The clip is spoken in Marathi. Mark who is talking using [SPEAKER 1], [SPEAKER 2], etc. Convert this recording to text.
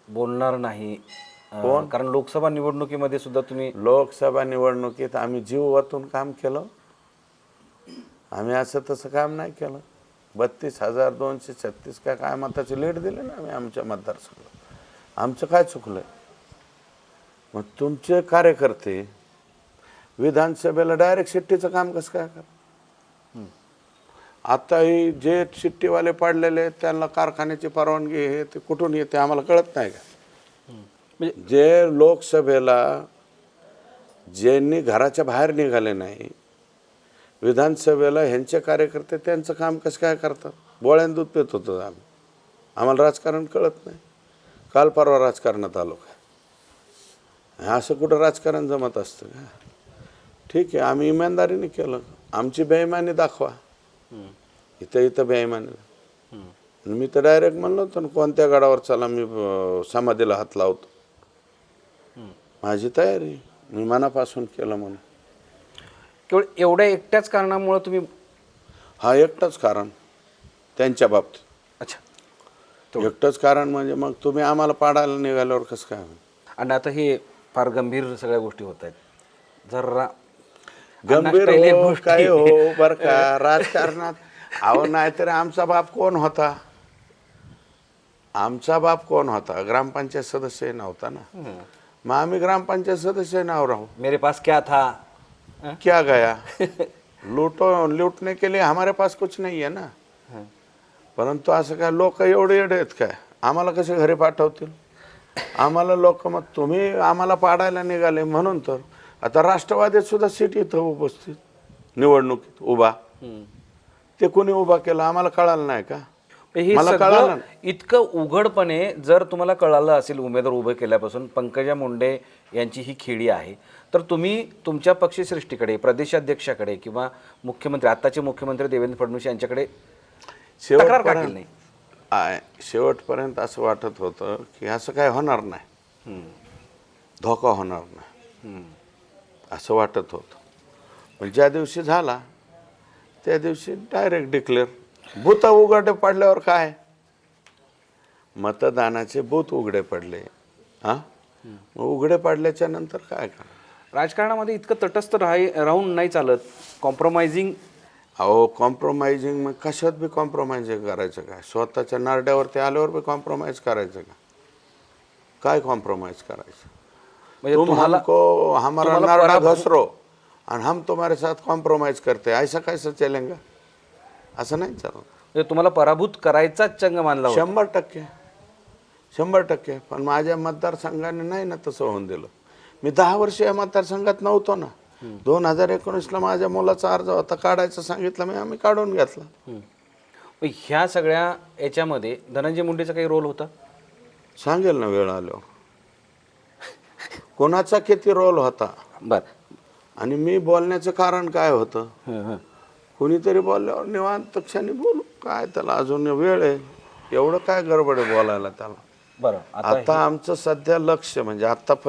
[SPEAKER 1] बोलणार नाही कारण लोकसभा निवडणुकीमध्ये सुद्धा तुम्ही
[SPEAKER 2] लोकसभा निवडणुकीत आम्ही जीव वातून काम केलं. आम्ही असं तसं काम नाही केलं. 32,236 काय मताची लीड दिली ना आम्ही आमच्या मतदारसंघात. आमचं काय चुकलंय? मग तुमचे कार्यकर्ते विधानसभेला डायरेक्ट शिट्टीचं काम कसं काय करा? आता ही जे शिट्टीवाले पाडलेले त्यांना कारखान्याची परवानगी हे ते कुठून येते आम्हाला कळत नाही का?
[SPEAKER 1] म्हणजे
[SPEAKER 2] जे लोकसभेला ज्यांनी घराच्या बाहेर निघाले नाही, विधानसभेला ह्यांचे कार्यकर्ते त्यांचं काम कसं काय करतात? बोळ्यान दूध पित होतो आम्ही. आम्हाला राजकारण कळत नाही. काल परवा राजकारणात आलो काय? असं कुठं राजकारण जमत असतं का? ठीक आहे, आम्ही इमानदारीने केलं. आमची बेईमानी दाखवा. इथं बेईमानी. मी तर डायरेक्ट म्हणलो होतो ना, कोणत्या गडावर चला मी समाधीला हात लावतो. माझी तयारी मी मनापासून केलं म्हणून.
[SPEAKER 1] केवळ एवढ्या एकट्याच कारणामुळे तुम्ही
[SPEAKER 2] हा एकटंच कारण त्यांच्या बाबतीत.
[SPEAKER 1] अच्छा,
[SPEAKER 2] एकटंच कारण म्हणजे मग तुम्ही आम्हाला पाडायला निघाल्यावर कसं काय?
[SPEAKER 1] आणि आता हे फार गंभीर सगळ्या गोष्टी होत आहेत. जरा
[SPEAKER 2] गंभीर हो काय हो बरं का राजकारणात. अहो नाहीतरी आमचा बाप कोण होता? आमचा बाप कोण होता? ग्रामपंचायत सदस्य नव्हता ना. मग आम्ही ग्रामपंचायत सदस्य नाव राहू.
[SPEAKER 1] मेरे पास क्या था
[SPEAKER 2] क्या गया? लूटने के लिए हमारे पास कुछ नहीं है ना. परंतु असं काय लोक एवढे एवढे आहेत काय? आम्हाला कसे घरी पाठवतील? आम्हाला लोक मग तुम्ही आम्हाला पाडायला निघाले म्हणून तर आता राष्ट्रवादीत सुद्धा सीट इथं उपस्थित निवडणुकीत उभा. ते कोणी उभा केलं आम्हाला कळालं नाही का?
[SPEAKER 1] हे
[SPEAKER 2] मला
[SPEAKER 1] सगळं
[SPEAKER 2] कळालं.
[SPEAKER 1] इतकं उघडपणे जर तुम्हाला कळालं असेल उमेदवार उभे केल्यापासून पंकजा मुंडे यांची ही खेळी आहे, तर तुम्ही तुमच्या पक्षश्रेष्ठीकडे, प्रदेशाध्यक्षाकडे किंवा मुख्यमंत्री आताचे मुख्यमंत्री देवेंद्र फडणवीस यांच्याकडे तक्रार का केली नाही?
[SPEAKER 2] शेवटपर्यंत असं वाटत होतं की असं काय होणार नाही, धोका होणार नाही असं वाटत होतं. पण ज्या दिवशी झाला त्या दिवशी डायरेक्ट डिक्लेअर. बूथ उघडे पडल्यावर काय? मतदानाचे बूथ उघडे पडले. मग उघडे पडल्याच्या नंतर काय करणार?
[SPEAKER 1] राजकारणामध्ये इतकं तटस्थ राहून नाही चालत. कॉम्प्रोमाइजिंग.
[SPEAKER 2] अहो कॉम्प्रोमाइजिंग मग कशात बी कॉम्प्रोमाइजिंग करायचं काय? स्वतःच्या नारड्यावरती आल्यावर बी कॉम्प्रोमाइज करायचं का? काय कॉम्प्रोमाइज करायचं?
[SPEAKER 1] म्हणजे
[SPEAKER 2] तुम
[SPEAKER 1] तुम्हाला
[SPEAKER 2] हमको हमारा नारडा घसरो आणि हम तुम्हारे साथ कॉम्प्रोमाइज करते, ऐसा कैसा चलेगा? असं नाही चालत.
[SPEAKER 1] म्हणजे तुम्हाला पराभूत करायचाच चंग मानला होता.
[SPEAKER 2] 100%. 100%. पण माझ्या मतदारसंघाने नाही ना तसं होऊन दिलं. मी 10 वर्ष या मतदारसंघात नव्हतो ना. 2019ला माझ्या मुलाचा अर्ज होता काढायचं सांगितलं मी, आम्ही काढून घेतला.
[SPEAKER 1] ह्या सगळ्या याच्यामध्ये धनंजय मुंडेचा काही रोल होता?
[SPEAKER 2] सांगेल ना वेळ आल्यावर कोणाचा किती रोल होता.
[SPEAKER 1] बरं.
[SPEAKER 2] आणि मी बोलण्याचं कारण काय होतं? कोणीतरी बोलल्यावर निवांत क्षणी बोलू काय, त्याला अजून वेळ आहे. एवढं काय गडबड आहे बोलायला त्याला?
[SPEAKER 1] बरं.
[SPEAKER 2] आता आमचं सध्या लक्ष म्हणजे आता